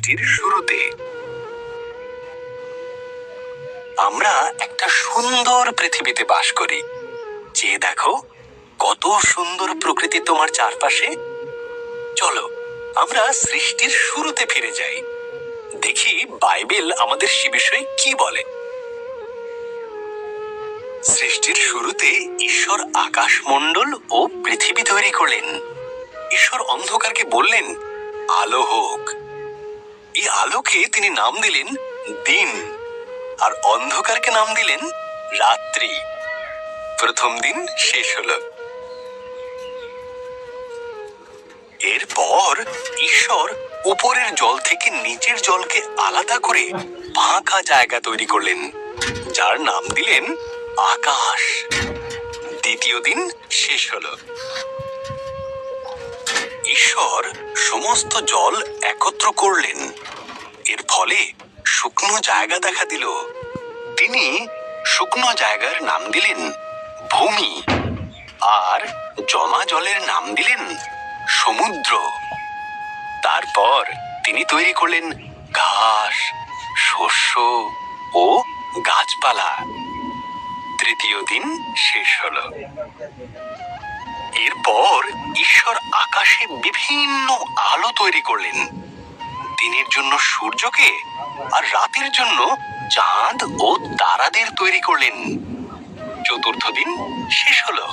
সৃষ্টির শুরুতে। আমরা একটা সুন্দর পৃথিবীতে বাস করি। যে দেখো কত সুন্দর প্রকৃতি তোমার চারপাশে। চলো আমরা সৃষ্টির শুরুতে ফিরে যাই, দেখি বাইবেল আমাদের সে বিষয়ে কি বলে। সৃষ্টির শুরুতে ঈশ্বর আকাশমণ্ডল ও পৃথিবী তৈরি করলেন। ঈশ্বর অন্ধকারকে বললেন আলো হোক। এই আলোকে তিনি নাম দিলেন দিন, আর অন্ধকারকে নাম দিলেন রাত্রি। প্রথম দিন শেষ হলো। এরপর ঈশ্বর উপরের জল থেকে নিচের জলকে আলাদা করে ফাঁকা জায়গা তৈরি করলেন, যার নাম দিলেন আকাশ। দ্বিতীয় দিন শেষ হলো। ঈশ্বর সমস্ত জল একত্র করলেন, এর ফলে শুকনো জায়গা দেখা দিল। তিনি শুকনো জায়গার নাম দিলেন ভূমি, আর জমা জলের নাম দিলেন সমুদ্র। তারপর তিনি তৈরি করলেন ঘাস, শস্য ও গাছপালা। তৃতীয় দিন শেষ হলো। এরপর ঈশ্বর আকাশে বিভিন্ন আলো তৈরি করলেন, দিনের জন্য সূর্যকে আর রাতের জন্য চাঁদ ও তারাদের তৈরি করলেন। চতুর্থ দিন শেষ হলো।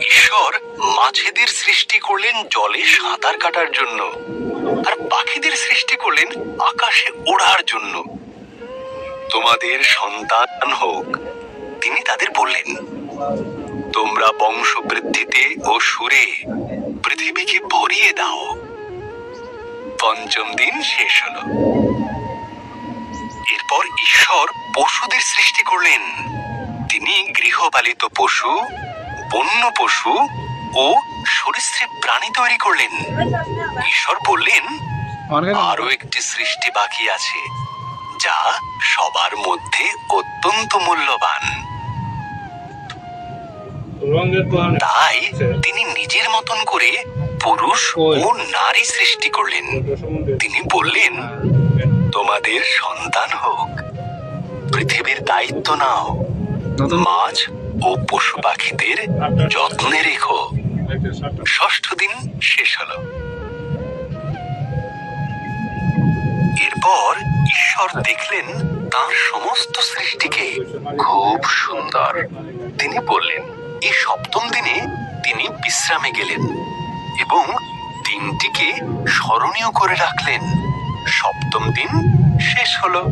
ঈশ্বর মাছেদের সৃষ্টি করলেন জলে সাঁতার কাটার জন্য, আর পাখিদের সৃষ্টি করলেন আকাশে ওড়ার জন্য। তোমাদের সন্তান হোক, তিনি তাদের বললেন, তোমরা বংশবৃদ্ধিতে ও সুরে পৃথিবীকে ভরিয়ে দাও। পঞ্চম দিন শেষ হলো। এরপর ঈশ্বর পশুদের সৃষ্টি করলেন। তিনি গৃহপালিত পশু, বন্য পশু ও সরীসৃপ প্রাণী তৈরি করলেন। ঈশ্বর বললেন, আরো একটি সৃষ্টি বাকি আছে, যা সবার মধ্যে অত্যন্ত মূল্যবান। তাই তিনি নিজের মতন করে পুরুষ ও নারী সৃষ্টি করলেন। তিনি বললেন, তোমাদের সন্তান হোক, পৃথিবীর দায়িত্ব নাও, মাছ ও পশু পাখিদের যত্নে রেখো। ষষ্ঠ দিন শেষ হলো। এরপর ঈশ্বর দেখলেন তাঁর সমস্ত সৃষ্টিকে খুব সুন্দর। তিনি বললেন, এই সপ্তম দিনে তিনি বিশ্রামে গেলেন এবং দিনটিকে স্মরণীয় করে রাখলেন। সপ্তম দিন শেষ হলো।